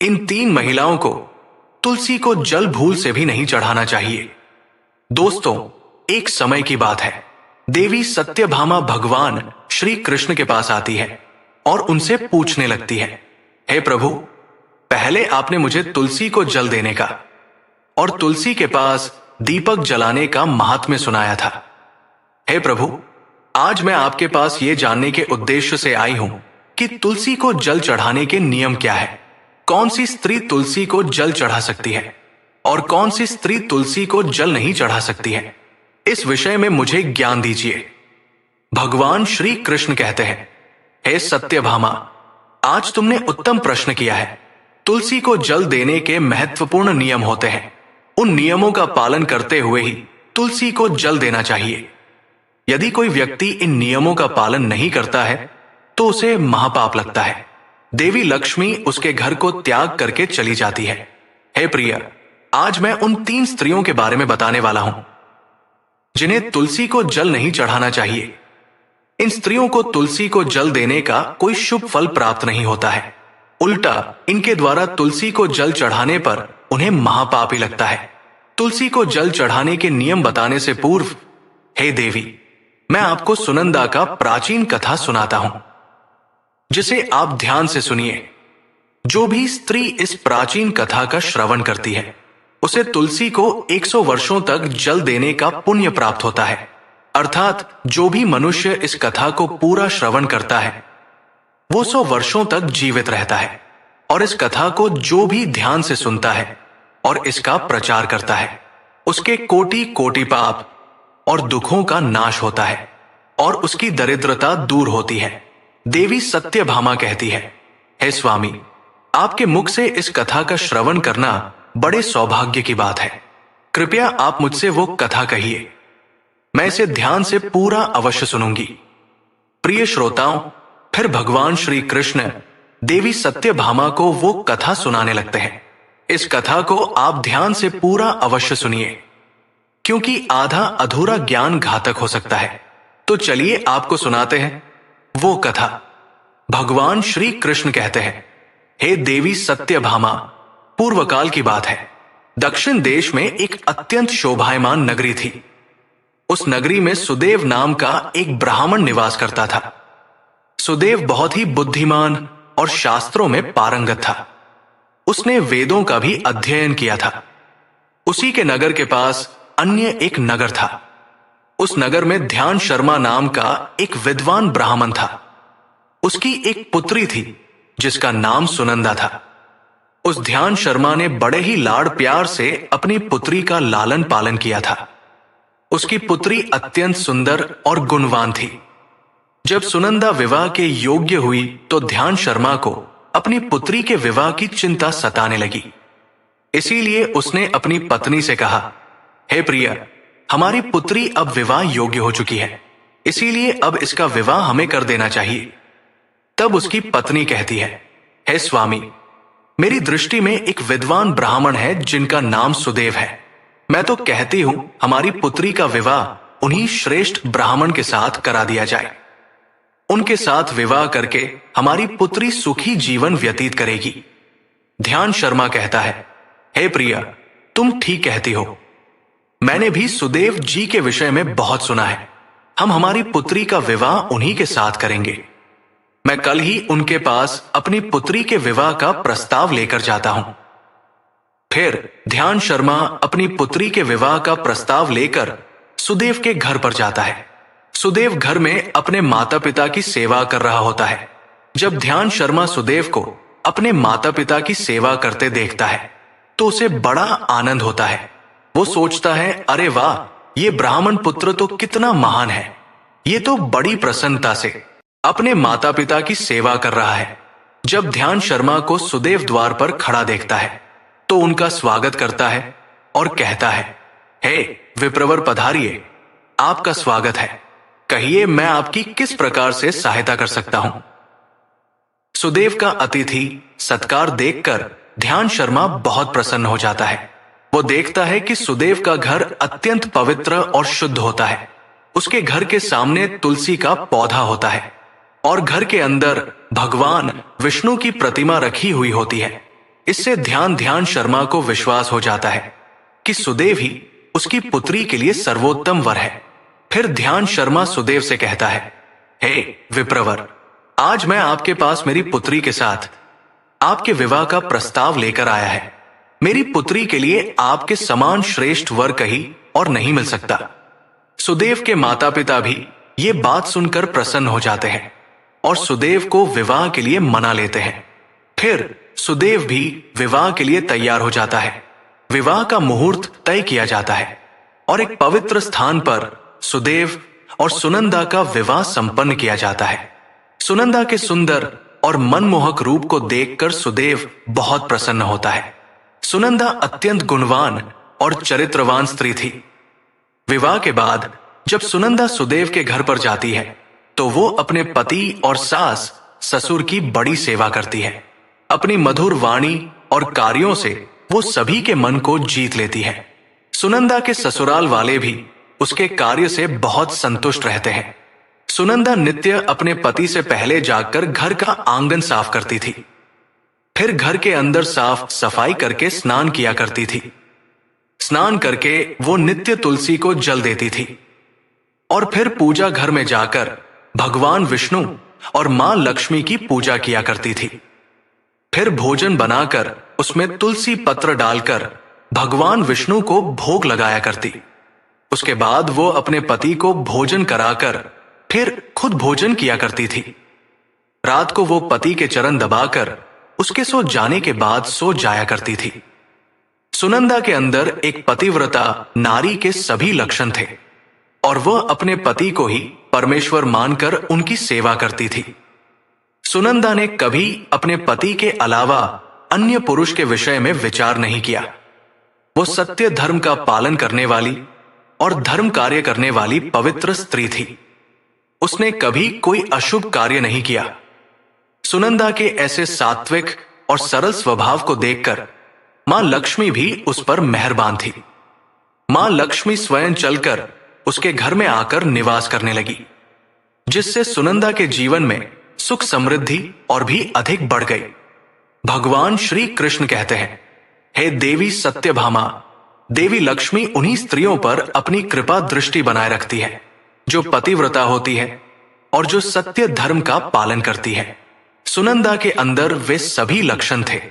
इन तीन महिलाओं को तुलसी को जल भूल से भी नहीं चढ़ाना चाहिए। दोस्तों, एक समय की बात है, देवी सत्यभामा भगवान श्री कृष्ण के पास आती है और उनसे पूछने लगती है, हे प्रभु, पहले आपने मुझे तुलसी को जल देने का और तुलसी के पास दीपक जलाने का महात्म्य सुनाया था। हे प्रभु, आज मैं आपके पास ये जानने के उद्देश्य से आई हूं कि तुलसी को जल चढ़ाने के नियम क्या है। कौन सी स्त्री तुलसी को जल चढ़ा सकती है और कौन सी स्त्री तुलसी को जल नहीं चढ़ा सकती है, इस विषय में मुझे ज्ञान दीजिए। भगवान श्री कृष्ण कहते हैं, हे सत्यभामा, आज तुमने उत्तम प्रश्न किया है। तुलसी को जल देने के महत्वपूर्ण नियम होते हैं। उन नियमों का पालन करते हुए ही तुलसी को जल देना चाहिए। यदि कोई व्यक्ति इन नियमों का पालन नहीं करता है तो उसे महापाप लगता है। देवी लक्ष्मी उसके घर को त्याग करके चली जाती है। हे प्रिय, आज मैं उन तीन स्त्रियों के बारे में बताने वाला हूं जिन्हें तुलसी को जल नहीं चढ़ाना चाहिए। इन स्त्रियों को तुलसी को जल देने का कोई शुभ फल प्राप्त नहीं होता है। उल्टा इनके द्वारा तुलसी को जल चढ़ाने पर उन्हें महापाप ही लगता है। तुलसी को जल चढ़ाने के नियम बताने से पूर्व, हे देवी, मैं आपको सुनंदा का प्राचीन कथा सुनाता हूं, जिसे आप ध्यान से सुनिए। जो भी स्त्री इस प्राचीन कथा का श्रवण करती है उसे तुलसी को 100 वर्षों तक जल देने का पुण्य प्राप्त होता है। अर्थात जो भी मनुष्य इस कथा को पूरा श्रवण करता है वो 100 वर्षों तक जीवित रहता है। और इस कथा को जो भी ध्यान से सुनता है और इसका प्रचार करता है उसके कोटि कोटि पाप और दुखों का नाश होता है और उसकी दरिद्रता दूर होती है। देवी सत्यभामा कहती है, हे स्वामी, आपके मुख से इस कथा का श्रवण करना बड़े सौभाग्य की बात है। कृपया आप मुझसे वो कथा कहिए, मैं इसे ध्यान से पूरा अवश्य सुनूंगी। प्रिय श्रोताओं, फिर भगवान श्री कृष्ण देवी सत्यभामा को वो कथा सुनाने लगते हैं। इस कथा को आप ध्यान से पूरा अवश्य सुनिए, क्योंकि आधा अधूरा ज्ञान घातक हो सकता है। तो चलिए आपको सुनाते हैं वो कथा। भगवान श्री कृष्ण कहते हैं, हे देवी सत्यभामा, पूर्व काल की बात है। दक्षिण देश में एक अत्यंत शोभायमान नगरी थी। उस नगरी में सुदेव नाम का एक ब्राह्मण निवास करता था। सुदेव बहुत ही बुद्धिमान और शास्त्रों में पारंगत था। उसने वेदों का भी अध्ययन किया था। उसी के नगर के पास अन्य एक नगर था। उस नगर में ध्यान शर्मा नाम का एक विद्वान ब्राह्मण था। उसकी एक पुत्री थी जिसका नाम सुनंदा था। उस ध्यान शर्मा ने बड़े ही लाड़ प्यार से अपनी पुत्री का लालन पालन किया था। उसकी पुत्री अत्यंत सुंदर और गुणवान थी। जब सुनंदा विवाह के योग्य हुई तो ध्यान शर्मा को अपनी पुत्री के विवाह की चिंता सताने लगी। इसीलिए उसने अपनी पत्नी से कहा, हे प्रिय, हमारी पुत्री अब विवाह योग्य हो चुकी है, इसीलिए अब इसका विवाह हमें कर देना चाहिए। तब उसकी पत्नी कहती है, हे स्वामी, मेरी दृष्टि में एक विद्वान ब्राह्मण है जिनका नाम सुदेव है। मैं तो कहती हूं हमारी पुत्री का विवाह उन्हीं श्रेष्ठ ब्राह्मण के साथ करा दिया जाए। उनके साथ विवाह करके हमारी पुत्री सुखी जीवन व्यतीत करेगी। ध्यान शर्मा कहता है, हे प्रिया, तुम ठीक कहती हो। मैंने भी सुदेव जी के विषय में बहुत सुना है। हम हमारी पुत्री का विवाह उन्हीं के साथ करेंगे। मैं कल ही उनके पास अपनी पुत्री के विवाह का प्रस्ताव लेकर जाता हूं। फिर ध्यान शर्मा अपनी पुत्री के विवाह का प्रस्ताव लेकर सुदेव के घर पर जाता है। सुदेव घर में अपने माता पिता की सेवा कर रहा होता है। जब ध्यान शर्मा सुदेव को अपने माता पिता की सेवा करते देखता है तो उसे बड़ा आनंद होता है। वो सोचता है, अरे वाह, ये ब्राह्मण पुत्र तो कितना महान है। ये तो बड़ी प्रसन्नता से अपने माता पिता की सेवा कर रहा है। जब ध्यान शर्मा को सुदेव द्वार पर खड़ा देखता है तो उनका स्वागत करता है और कहता है, हे विप्रवर, पधारिए, आपका स्वागत है। कहिए, मैं आपकी किस प्रकार से सहायता कर सकता हूं। सुदेव का अतिथि सत्कार देखकर ध्यान शर्मा बहुत प्रसन्न हो जाता है। वो देखता है कि सुदेव का घर अत्यंत पवित्र और शुद्ध होता है। उसके घर के सामने तुलसी का पौधा होता है और घर के अंदर भगवान विष्णु की प्रतिमा रखी हुई होती है। इससे ध्यान शर्मा को विश्वास हो जाता है कि सुदेव ही उसकी पुत्री के लिए सर्वोत्तम वर है। फिर ध्यान शर्मा सुदेव से कहता है, हे विप्रवर, आज मैं आपके पास मेरी पुत्री के साथ आपके विवाह का प्रस्ताव लेकर आया है। मेरी पुत्री के लिए आपके समान श्रेष्ठ वर कहीं और नहीं मिल सकता। सुदेव के माता पिता भी ये बात सुनकर प्रसन्न हो जाते हैं और सुदेव को विवाह के लिए मना लेते हैं। फिर सुदेव भी विवाह के लिए तैयार हो जाता है। विवाह का मुहूर्त तय किया जाता है और एक पवित्र स्थान पर सुदेव और सुनंदा का विवाह संपन्न किया जाता है। सुनंदा के सुंदर और मनमोहक रूप को देखकर सुदेव बहुत प्रसन्न होता है। सुनंदा अत्यंत गुणवान और चरित्रवान स्त्री थी। विवाह के बाद जब सुनंदा सुदेव के घर पर जाती है तो वो अपने पति और सास ससुर की बड़ी सेवा करती है। अपनी मधुर वाणी और कार्यों से वो सभी के मन को जीत लेती है। सुनंदा के ससुराल वाले भी उसके कार्य से बहुत संतुष्ट रहते हैं। सुनंदा नित्य अपने पति से पहले जाकर घर का आंगन साफ करती थी। फिर घर के अंदर साफ सफाई करके स्नान किया करती थी। स्नान करके वो नित्य तुलसी को जल देती थी और फिर पूजा घर में जाकर भगवान विष्णु और मां लक्ष्मी की पूजा किया करती थी। फिर भोजन बनाकर उसमें तुलसी पत्र डालकर भगवान विष्णु को भोग लगाया करती। उसके बाद वो अपने पति को भोजन कराकर फिर खुद भोजन किया करती थी। रात को वो पति के चरण दबाकर उसके सो जाने के बाद सो जाया करती थी। सुनंदा के अंदर एक पतिव्रता नारी के सभी लक्षण थे और वह अपने पति को ही परमेश्वर मानकर उनकी सेवा करती थी। सुनंदा ने कभी अपने पति के अलावा अन्य पुरुष के विषय में विचार नहीं किया। वो सत्य धर्म का पालन करने वाली और धर्म कार्य करने वाली पवित्र स्त्री थी। उसने कभी कोई अशुभ कार्य नहीं किया। सुनंदा के ऐसे सात्विक और सरल स्वभाव को देखकर मां लक्ष्मी भी उस पर मेहरबान थी। मां लक्ष्मी स्वयं चलकर उसके घर में आकर निवास करने लगी, जिससे सुनंदा के जीवन में सुख समृद्धि और भी अधिक बढ़ गई। भगवान श्री कृष्ण कहते हैं, हे देवी सत्यभामा, देवी लक्ष्मी उन्हीं स्त्रियों पर अपनी कृपा दृष्टि बनाए रखती है जो पतिव्रता होती है और जो सत्य धर्म का पालन करती है। सुनंदा के अंदर वे सभी लक्षण थे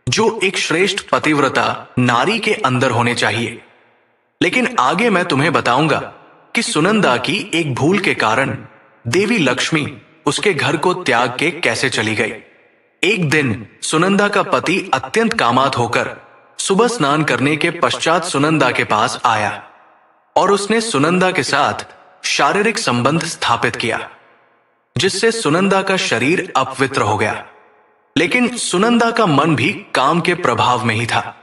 जो एक श्रेष्ठ पतिव्रता नारी के अंदर होने चाहिए। लेकिन आगे मैं तुम्हें बताऊंगा कि सुनंदा की एक भूल के कारण देवी लक्ष्मी उसके घर को त्याग के कैसे चली गई। एक दिन सुनंदा का पति अत्यंत कामात होकर सुबह स्नान करने के पश्चात सुनंदा के पास आया और उसने सुनंदा के साथ शारीरिक संबंध स्थापित किया, जिससे सुनंदा का शरीर अपवित्र हो गया। लेकिन सुनंदा का मन भी काम के प्रभाव में ही था।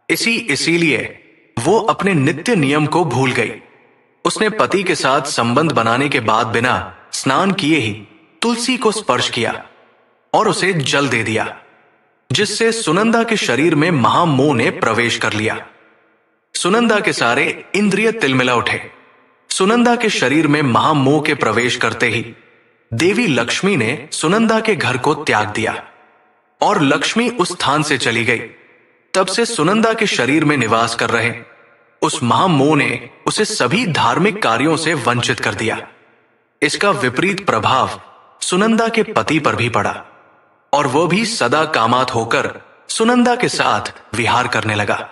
इसीलिए वो अपने नित्य नियम को भूल गई। उसने पति के साथ संबंध बनाने के बाद बिना स्नान किए ही तुलसी को स्पर्श किया और उसे जल दे दिया, जिससे सुनंदा के शरीर में महामोह ने प्रवेश कर लिया। सुनंदा के सारे इंद्रिय तिलमिला उठे। सुनंदा के शरीर में महामोह के प्रवेश करते ही देवी लक्ष्मी ने सुनंदा के घर को त्याग दिया और लक्ष्मी उस स्थान से चली गई। तब से सुनंदा के शरीर में निवास कर रहे उस महामोह ने उसे सभी धार्मिक कार्यों से वंचित कर दिया। इसका विपरीत प्रभाव सुनंदा के पति पर भी पड़ा और वह भी सदा कामात होकर सुनंदा के साथ विहार करने लगा।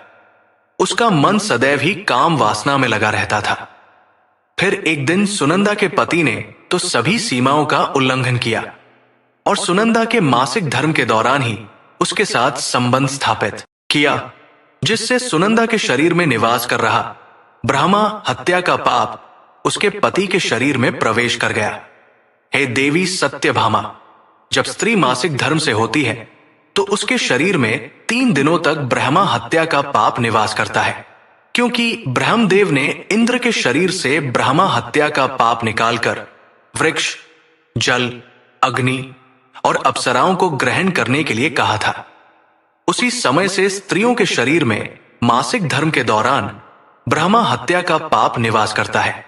उसका मन सदैव ही काम वासना में लगा रहता था। फिर एक दिन सुनंदा के पति ने तो सभी सीमाओं का उल्लंघन किया और सुनंदा के मासिक धर्म के दौरान ही उसके साथ संबंध स्थापित किया, जिससे सुनंदा के शरीर में निवास कर रहा ब्रह्मा हत्या का पाप उसके पति के शरीर में प्रवेश कर गया। हे देवी सत्यभामा, जब स्त्री मासिक धर्म से होती है तो उसके शरीर में 3 दिनों तक ब्रह्मा हत्या का पाप निवास करता है, क्योंकि ब्रह्मदेव ने इंद्र के शरीर से ब्रह्मा हत्या का पाप निकालकर वृक्ष, जल, अग्नि और अप्सराओं को ग्रहण करने के लिए कहा था। उसी समय से स्त्रियों के शरीर में मासिक धर्म के दौरान ब्रह्मा हत्या का पाप निवास करता है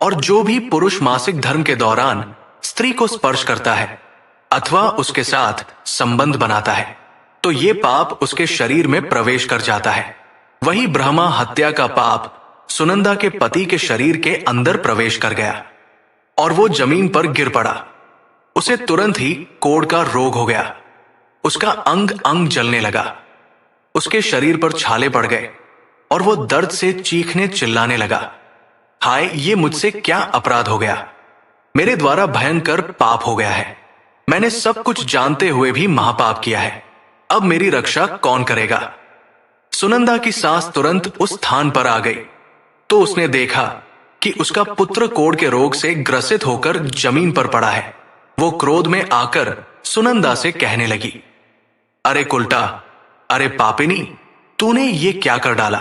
और जो भी पुरुष मासिक धर्म के दौरान स्त्री को स्पर्श करता है अथवा उसके साथ संबंध बनाता है तो ये पाप उसके शरीर में प्रवेश कर जाता है। वही ब्रह्मा हत्या का पाप सुनंदा के पति के शरीर के अंदर प्रवेश कर गया और वो जमीन पर गिर पड़ा। उसे तुरंत ही कोढ़ का रोग हो गया। उसका अंग अंग जलने लगा। उसके शरीर पर छाले पड़ गए और वो दर्द से चीखने चिल्लाने लगा, हाय, ये मुझसे क्या अपराध हो गया। मेरे द्वारा भयंकर पाप हो गया है। मैंने सब कुछ जानते हुए भी महापाप किया है। अब मेरी रक्षा कौन करेगा। सुनंदा की सांस तुरंत उस स्थान पर आ गई तो उसने देखा कि उसका पुत्र कोढ़ के रोग से ग्रसित होकर जमीन पर पड़ा है। वो क्रोध में आकर सुनंदा से कहने लगी, अरे कुलटा, अरे पापिनी, तूने ये क्या कर डाला।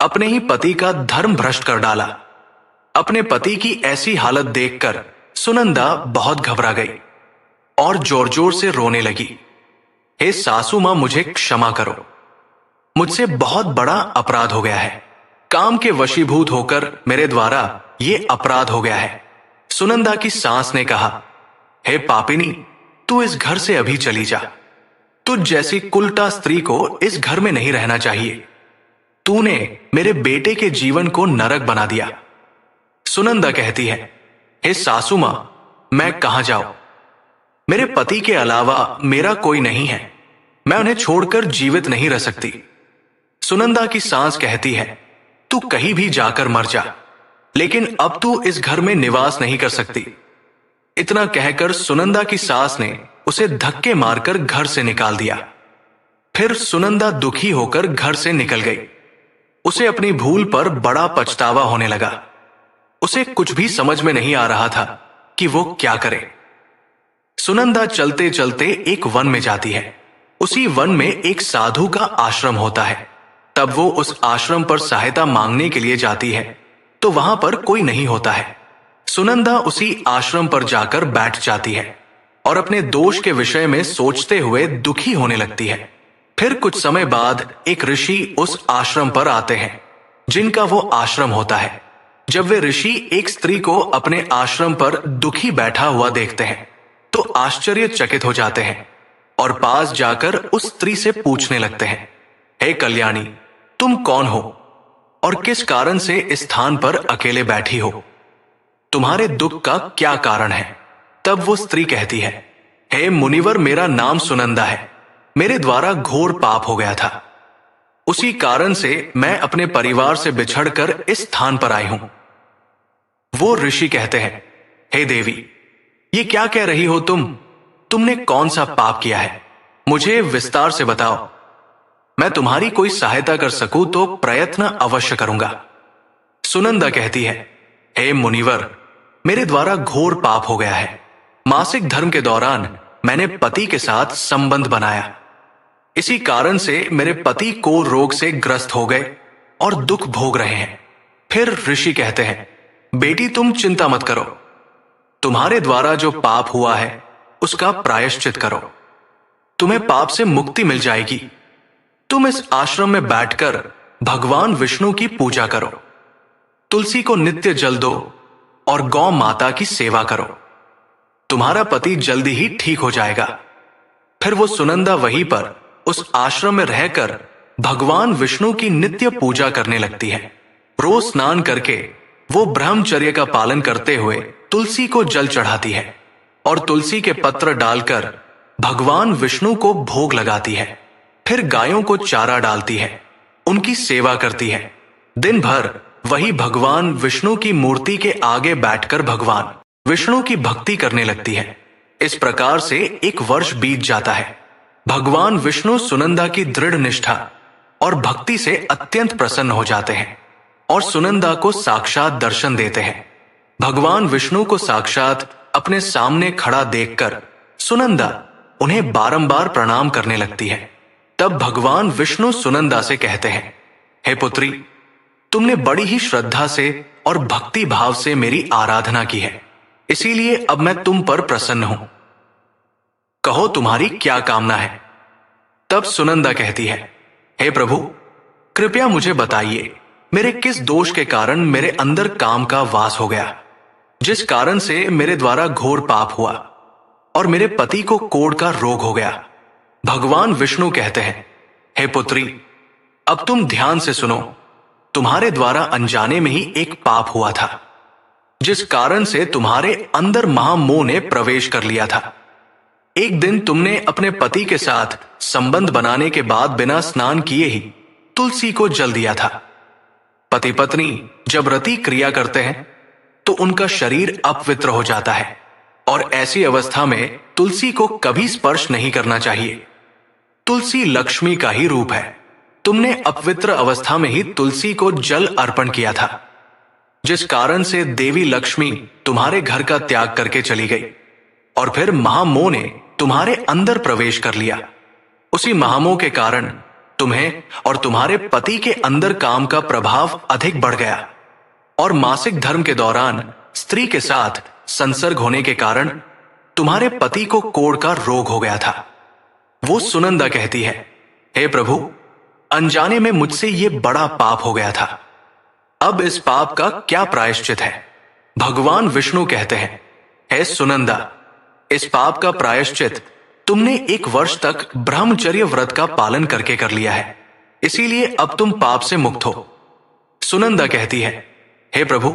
अपने ही पति का धर्म भ्रष्ट कर डाला। अपने पति की ऐसी हालत देखकर सुनंदा बहुत घबरा गई और जोर जोर से रोने लगी। हे सासू मां, मुझे क्षमा करो। मुझसे बहुत बड़ा अपराध हो गया है। काम के वशीभूत होकर मेरे द्वारा ये अपराध हो गया है। सुनंदा की सास ने कहा, हे पापिनी, तू इस घर से अभी चली जा। तुझ जैसी कुलटा स्त्री को इस घर में नहीं रहना चाहिए। तूने मेरे बेटे के जीवन को नरक बना दिया। सुनंदा कहती है, हे सासू मां, मैं कहां जाऊं। मेरे पति के अलावा मेरा कोई नहीं है। मैं उन्हें छोड़कर जीवित नहीं रह सकती। सुनंदा की सांस कहती है, तू कहीं भी जाकर मर जा, लेकिन अब तू इस घर में निवास नहीं कर सकती। इतना कहकर सुनंदा की सास ने उसे धक्के मारकर घर से निकाल दिया। फिर सुनंदा दुखी होकर घर से निकल गई। उसे अपनी भूल पर बड़ा पछतावा होने लगा। उसे कुछ भी समझ में नहीं आ रहा था कि वो क्या करे। सुनंदा चलते चलते एक वन में जाती है। उसी वन में एक साधु का आश्रम होता है। तब वो उस आश्रम पर सहायता मांगने के लिए जाती है तो वहां पर कोई नहीं होता है। सुनंदा उसी आश्रम पर जाकर बैठ जाती है और अपने दोष के विषय में सोचते हुए दुखी होने लगती है। फिर कुछ समय बाद एक ऋषि उस आश्रम पर आते हैं जिनका वो आश्रम होता है। जब वे ऋषि एक स्त्री को अपने आश्रम पर दुखी बैठा हुआ देखते हैं तो आश्चर्यचकित हो जाते हैं और पास जाकर उस स्त्री से पूछने लगते हैं, हे कल्याणी, तुम कौन हो और किस कारण से इस स्थान पर अकेले बैठी हो। तुम्हारे दुख का क्या कारण है। तब वो स्त्री कहती है, हे मुनिवर, मेरा नाम सुनंदा है। मेरे द्वारा घोर पाप हो गया था। उसी कारण से मैं अपने परिवार से बिछड़कर इस स्थान पर आई हूं। वो ऋषि कहते हैं, हे देवी, ये क्या कह रही हो तुमने कौन सा पाप किया है। मुझे विस्तार से बताओ। मैं तुम्हारी कोई सहायता कर सकूं तो प्रयत्न अवश्य करूंगा। सुनंदा कहती है, हे मुनिवर, मेरे द्वारा घोर पाप हो गया है। मासिक धर्म के दौरान मैंने पति के साथ संबंध बनाया। इसी कारण से मेरे पति को रोग से ग्रस्त हो गए और दुख भोग रहे हैं। फिर ऋषि कहते हैं, बेटी, तुम चिंता मत करो। तुम्हारे द्वारा जो पाप हुआ है उसका प्रायश्चित करो। तुम्हें पाप से मुक्ति मिल जाएगी। तुम इस आश्रम में बैठकर भगवान विष्णु की पूजा करो। तुलसी को नित्य जल दो और गौ माता की सेवा करो। तुम्हारा पति जल्दी ही ठीक हो जाएगा। फिर वो सुनंदा वहीं पर उस आश्रम में रहकर भगवान विष्णु की नित्य पूजा करने लगती है। रोज स्नान करके वो ब्रह्मचर्य का पालन करते हुए तुलसी को जल चढ़ाती है और तुलसी के पत्र डालकर भगवान विष्णु को भोग लगाती है। फिर गायों को चारा डालती है, उनकी सेवा करती है। दिन भर वही भगवान विष्णु की मूर्ति के आगे बैठकर भगवान विष्णु की भक्ति करने लगती है। इस प्रकार से एक वर्ष बीत जाता है। भगवान विष्णु सुनंदा की दृढ़ निष्ठा और भक्ति से अत्यंत प्रसन्न हो जाते हैं और सुनंदा को साक्षात दर्शन देते हैं। भगवान विष्णु को साक्षात अपने सामने खड़ा देखकर सुनंदा उन्हें बारंबार प्रणाम करने लगती है। तब भगवान विष्णु सुनंदा से कहते हैं, हे पुत्री, तुमने बड़ी ही श्रद्धा से और भक्ति भाव से मेरी आराधना की है, इसीलिए अब मैं तुम पर प्रसन्न हूं। कहो, तुम्हारी क्या कामना है। तब सुनंदा कहती है, हे प्रभु, कृपया मुझे बताइए, मेरे किस दोष के कारण मेरे अंदर काम का वास हो गया, जिस कारण से मेरे द्वारा घोर पाप हुआ और मेरे पति को कोढ़ का रोग हो गया। भगवान विष्णु कहते हैं, हे पुत्री, अब तुम ध्यान से सुनो। तुम्हारे द्वारा अनजाने में ही एक पाप हुआ था, जिस कारण से तुम्हारे अंदर महामोह ने प्रवेश कर लिया था। एक दिन तुमने अपने पति के साथ संबंध बनाने के बाद बिना स्नान किए ही तुलसी को जल दिया था। पति पत्नी जब रति क्रिया करते हैं तो उनका शरीर अपवित्र हो जाता है, और ऐसी अवस्था में तुलसी को कभी स्पर्श नहीं करना चाहिए। तुलसी लक्ष्मी का ही रूप है। तुमने अपवित्र अवस्था में ही तुलसी को जल अर्पण किया था, जिस कारण से देवी लक्ष्मी तुम्हारे घर का त्याग करके चली गई, और फिर महामोह ने तुम्हारे अंदर प्रवेश कर लिया। उसी महामोह के कारण तुम्हें और तुम्हारे पति के अंदर काम का प्रभाव अधिक बढ़ गया, और मासिक धर्म के दौरान स्त्री के साथ संसर्ग होने के कारण तुम्हारे पति को कोढ़ का रोग हो गया था। वो सुनंदा कहती है, हे प्रभु, अनजाने में मुझसे ये बड़ा पाप हो गया था। अब इस पाप का क्या प्रायश्चित है? भगवान विष्णु कहते हैं, हे सुनंदा, इस पाप का प्रायश्चित तुमने 1 वर्ष तक ब्रह्मचर्य व्रत का पालन करके कर लिया है, इसीलिए अब तुम पाप से मुक्त हो। सुनंदा कहती है, हे प्रभु,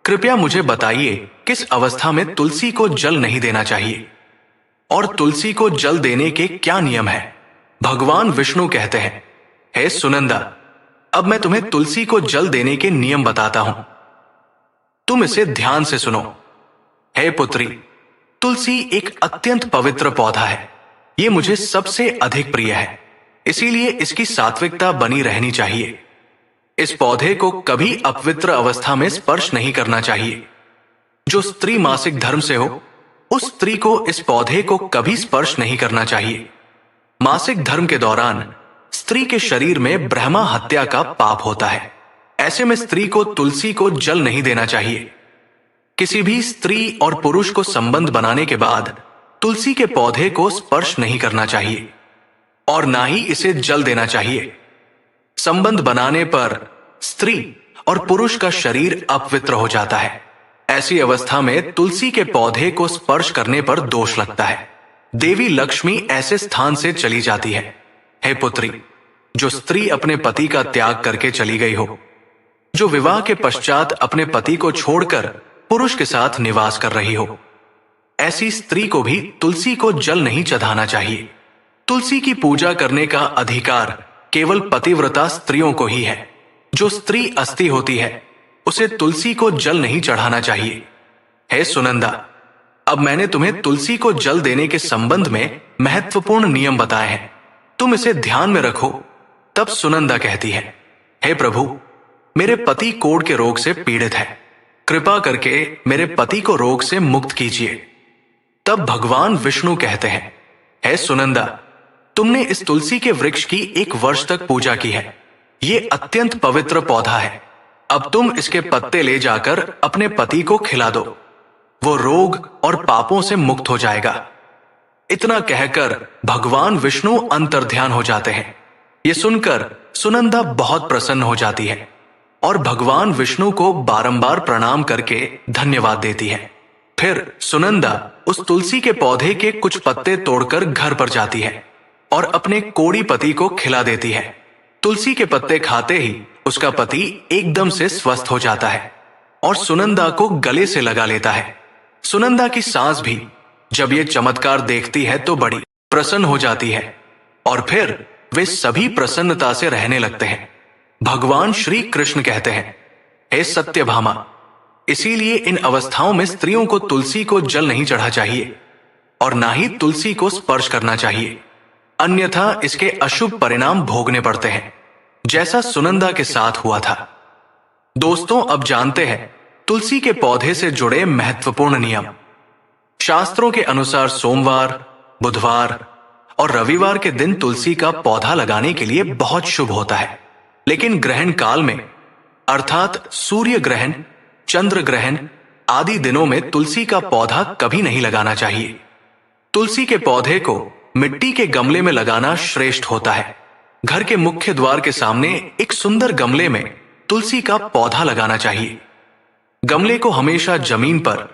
कृपया मुझे बताइए किस अवस्था में तुलसी को जल नहीं देना चाहिए, और तुलसी को जल देने के क्या नियम है? भगवान विष्णु कहते हैं, हे सुनंदा, अब मैं तुम्हें तुलसी को जल देने के नियम बताता हूं। तुम इसे ध्यान से सुनो। हे पुत्री, तुलसी एक अत्यंत पवित्र पौधा है। ये मुझे सबसे अधिक प्रिय है, इसीलिए इसकी सात्विकता बनी रहनी चाहिए। इस पौधे को कभी अपवित्र अवस्था में स्पर्श नहीं करना चाहिए। जो स्त्री मासिक धर्म से हो, उस स्त्री को इस पौधे को कभी स्पर्श नहीं करना चाहिए। मासिक धर्म के दौरान स्त्री के शरीर में ब्रह्मा हत्या का पाप होता है। ऐसे में स्त्री को तुलसी को जल नहीं देना चाहिए। किसी भी स्त्री और पुरुष को संबंध बनाने के बाद तुलसी के पौधे को स्पर्श नहीं करना चाहिए, और ना ही इसे जल देना चाहिए। संबंध बनाने पर स्त्री और पुरुष का शरीर अपवित्र हो जाता है। ऐसी अवस्था में तुलसी के पौधे को स्पर्श करने पर दोष लगता है। देवी लक्ष्मी ऐसे स्थान से चली जाती है। हे पुत्री, जो स्त्री अपने पति का त्याग करके चली गई हो, जो विवाह के पश्चात अपने पति को छोड़कर पुरुष के साथ निवास कर रही हो, ऐसी स्त्री को भी तुलसी को जल नहीं चढ़ाना चाहिए। तुलसी की पूजा करने का अधिकार केवल पतिव्रता स्त्रियों को ही है। जो स्त्री अस्ती होती है, उसे तुलसी को जल नहीं चढ़ाना चाहिए। हे सुनंदा, अब मैंने तुम्हें तुलसी को जल देने के संबंध में महत्वपूर्ण नियम बताए हैं, तुम इसे ध्यान में रखो। तब सुनंदा कहती है, हे प्रभु, मेरे पति कोढ़ के रोग से पीड़ित है, कृपा करके मेरे पति को रोग से मुक्त कीजिए। तब भगवान विष्णु कहते हैं, हे सुनंदा, तुमने इस तुलसी के वृक्ष की 1 वर्ष तक पूजा की है। ये अत्यंत पवित्र पौधा है। अब तुम इसके पत्ते ले जाकर अपने पति को खिला दो, वो रोग और पापों से मुक्त हो जाएगा। इतना कहकर भगवान विष्णु अंतर्ध्यान हो जाते हैं। ये सुनकर सुनंदा बहुत प्रसन्न हो जाती है और भगवान विष्णु को बारंबार प्रणाम करके धन्यवाद देती है। फिर सुनंदा उस तुलसी के पौधे के कुछ पत्ते तोड़कर घर पर जाती है और अपने कोढ़ी पति को खिला देती है। तुलसी के पत्ते खाते ही उसका पति एकदम से स्वस्थ हो जाता है और सुनंदा को गले से लगा लेता है। सुनंदा की सास भी जब ये चमत्कार देखती है तो बड़ी प्रसन्न हो जाती है और फिर वे सभी प्रसन्नता से रहने लगते हैं। भगवान श्री कृष्ण कहते हैं, हे सत्यभामा, इसीलिए इन अवस्थाओं में स्त्रियों को तुलसी को जल नहीं चढ़ा चाहिए और ना ही तुलसी को स्पर्श करना चाहिए, अन्यथा इसके अशुभ परिणाम भोगने पड़ते हैं, जैसा सुनंदा के साथ हुआ था। दोस्तों, अब जानते हैं तुलसी के पौधे से जुड़े महत्वपूर्ण नियम। शास्त्रों के अनुसार सोमवार, बुधवार और रविवार के दिन तुलसी का पौधा लगाने के लिए बहुत शुभ होता है, लेकिन ग्रहण काल में अर्थात सूर्य ग्रहण, चंद्र ग्रहण आदि दिनों में तुलसी का पौधा कभी नहीं लगाना चाहिए। तुलसी के पौधे को मिट्टी के गमले में लगाना श्रेष्ठ होता है। घर के मुख्य द्वार के सामने एक सुंदर गमले में तुलसी का पौधा लगाना चाहिए। गमले को हमेशा जमीन पर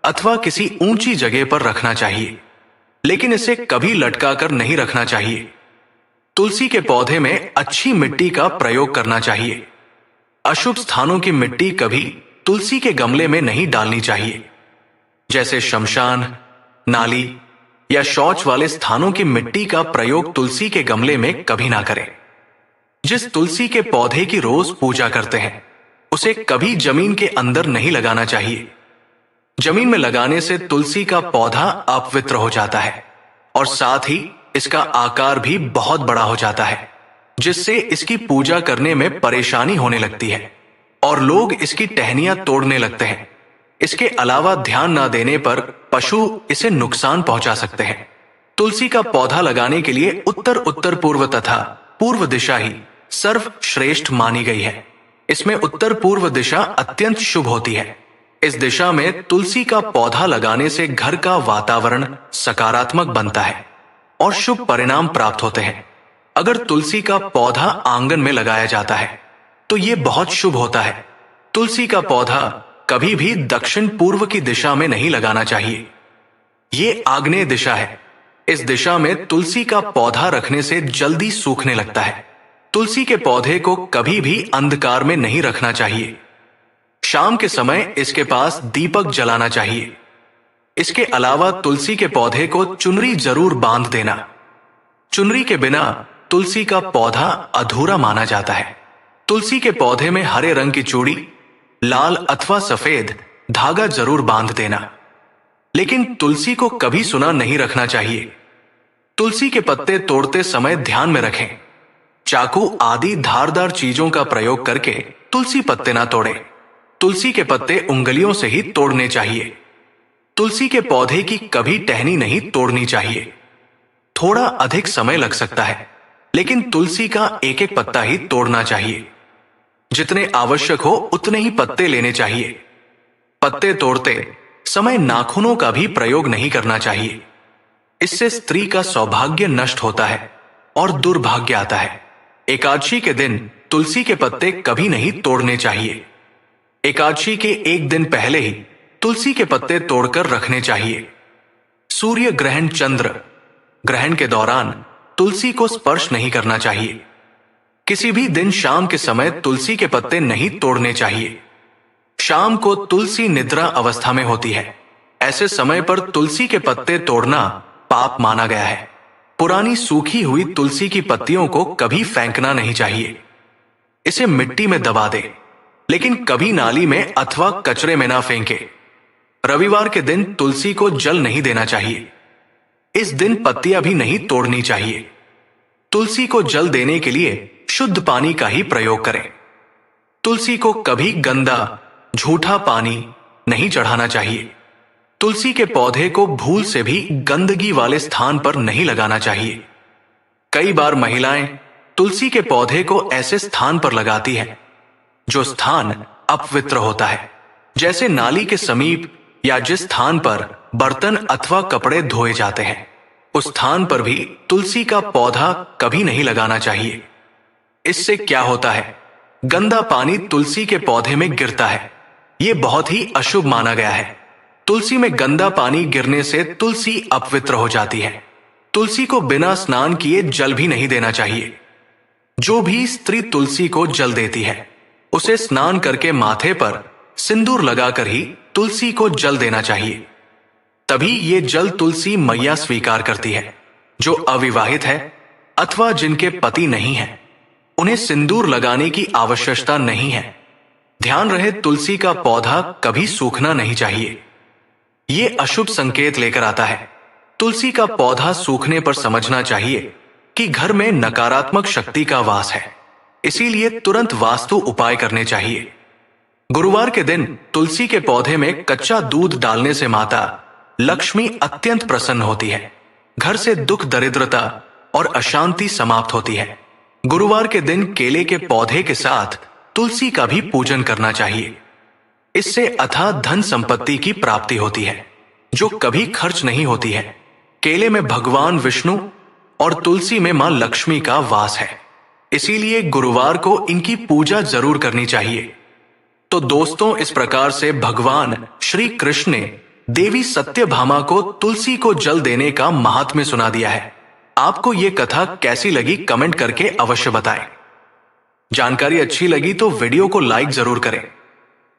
अथवा किसी ऊंची जगह पर रखना चाहिए। लेकिन इसे कभी लटका कर नहीं रखना चाहिए। तुलसी के पौधे में अच्छी मिट्टी का प्रयोग करना चाहिए। अशुभ स्थानों की मिट्टी कभी तुलसी के गमले में नहीं डालनी चाहिए, जैसे शमशान, नाली या शौच वाले स्थानों की मिट्टी का प्रयोग तुलसी के गमले में कभी ना करें। जिस तुलसी के पौधे की रोज पूजा करते हैं उसे कभी जमीन के अंदर नहीं लगाना चाहिए। जमीन में लगाने से तुलसी का पौधा अपवित्र हो जाता है और साथ ही इसका आकार भी बहुत बड़ा हो जाता है, जिससे इसकी पूजा करने में परेशानी होने लगती है और लोग इसकी टहनियां तोड़ने लगते हैं। इसके अलावा ध्यान न देने पर पशु इसे नुकसान पहुंचा सकते हैं। तुलसी का पौधा लगाने के लिए उत्तर पूर्व तथा पूर्व दिशा ही सर्वश्रेष्ठ मानी गई है। इसमें उत्तर पूर्व दिशा अत्यंत शुभ होती है। इस दिशा में तुलसी का पौधा लगाने से घर का वातावरण सकारात्मक बनता है और शुभ परिणाम प्राप्त होते हैं। अगर तुलसी का पौधा आंगन में लगाया जाता है तो ये बहुत शुभ होता है। तुलसी का पौधा कभी भी दक्षिण पूर्व की दिशा में नहीं लगाना चाहिए। ये आग्नेय दिशा है। इस दिशा में तुलसी का पौधा रखने से जल्दी सूखने लगता है। तुलसी के पौधे को कभी भी अंधकार में नहीं रखना चाहिए। शाम के समय इसके पास दीपक जलाना चाहिए। इसके अलावा तुलसी के पौधे को चुनरी जरूर बांध देना। चुनरी के बिना तुलसी का पौधा अधूरा माना जाता है। तुलसी के पौधे में हरे रंग की चूड़ी, लाल अथवा सफेद धागा जरूर बांध देना। लेकिन तुलसी को कभी सुना नहीं रखना चाहिए। तुलसी के पत्ते तोड़ते समय ध्यान में रखें, चाकू आदि धारदार चीजों का प्रयोग करके तुलसी पत्ते ना तोड़े। तुलसी के पत्ते उंगलियों से ही तोड़ने चाहिए। तुलसी के पौधे की कभी टहनी नहीं तोड़नी चाहिए। थोड़ा अधिक समय लग सकता है, लेकिन तुलसी का एक एक पत्ता ही तोड़ना चाहिए। जितने आवश्यक हो उतने ही पत्ते लेने चाहिए। पत्ते तोड़ते समय नाखूनों का भी प्रयोग नहीं करना चाहिए। इससे स्त्री का सौभाग्य नष्ट होता है और दुर्भाग्य आता है। एकादशी के दिन तुलसी के पत्ते कभी नहीं तोड़ने चाहिए। एकादशी के एक दिन पहले ही तुलसी के पत्ते तोड़कर रखने चाहिए। सूर्य ग्रहण, चंद्र ग्रहण के दौरान तुलसी को स्पर्श नहीं करना चाहिए। किसी भी दिन शाम के समय तुलसी के पत्ते नहीं तोड़ने चाहिए। शाम को तुलसी निद्रा अवस्था में होती है। ऐसे समय पर तुलसी के पत्ते तोड़ना पाप माना गया है। पुरानी सूखी हुई तुलसी की पत्तियों को कभी फेंकना नहीं चाहिए। इसे मिट्टी में दबा दे, लेकिन कभी नाली में अथवा कचरे में ना फेंके। रविवार के दिन तुलसी को जल नहीं देना चाहिए। इस दिन पत्तियां भी नहीं तोड़नी चाहिए। तुलसी को जल देने के लिए शुद्ध पानी का ही प्रयोग करें। तुलसी को कभी गंदा, झूठा पानी नहीं चढ़ाना चाहिए। तुलसी के पौधे को भूल से भी गंदगी वाले स्थान पर नहीं लगाना चाहिए। कई बार महिलाएं तुलसी के पौधे को ऐसे स्थान पर लगाती हैं जो स्थान अपवित्र होता है, जैसे नाली के समीप या जिस स्थान पर बर्तन अथवा कपड़े धोए जाते हैं, उस स्थान पर भी तुलसी का पौधा कभी नहीं लगाना चाहिए। इससे क्या होता है, गंदा पानी तुलसी के पौधे में गिरता है। यह बहुत ही अशुभ माना गया है। तुलसी में गंदा पानी गिरने से तुलसी अपवित्र हो जाती है। तुलसी को बिना स्नान किए जल भी नहीं देना चाहिए। जो भी स्त्री तुलसी को जल देती है उसे स्नान करके माथे पर सिंदूर लगाकर ही तुलसी को जल देना चाहिए। तभी ये जल तुलसी मैया स्वीकार करती है। जो अविवाहित है अथवा जिनके पति नहीं है, उन्हें सिंदूर लगाने की आवश्यकता नहीं है। ध्यान रहे, तुलसी का पौधा कभी सूखना नहीं चाहिए। ये अशुभ संकेत लेकर आता है। तुलसी का पौधा सूखने पर समझना चाहिए कि घर में नकारात्मक शक्ति का वास है। इसीलिए तुरंत वास्तु उपाय करने चाहिए। गुरुवार के दिन तुलसी के पौधे में कच्चा दूध डालने से माता लक्ष्मी अत्यंत प्रसन्न होती है। घर से दुख, दरिद्रता और अशांति समाप्त होती है। गुरुवार के दिन केले के पौधे के साथ तुलसी का भी पूजन करना चाहिए। इससे अथाह धन संपत्ति की प्राप्ति होती है जो कभी खर्च नहीं होती है। केले में भगवान विष्णु और तुलसी में मां लक्ष्मी का वास है। इसीलिए गुरुवार को इनकी पूजा जरूर करनी चाहिए। तो दोस्तों, इस प्रकार से भगवान श्री कृष्ण ने देवी सत्यभामा को तुलसी को जल देने का महात्म्य सुना दिया है। आपको ये कथा कैसी लगी कमेंट करके अवश्य बताएं। जानकारी अच्छी लगी तो वीडियो को लाइक जरूर करें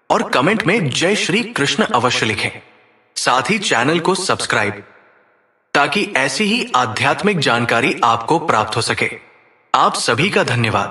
और कमेंट में जय श्री कृष्ण अवश्य लिखें। साथ ही चैनल को सब्सक्राइब, ताकि ऐसी ही आध्यात्मिक जानकारी आपको प्राप्त हो सके। आप सभी का धन्यवाद।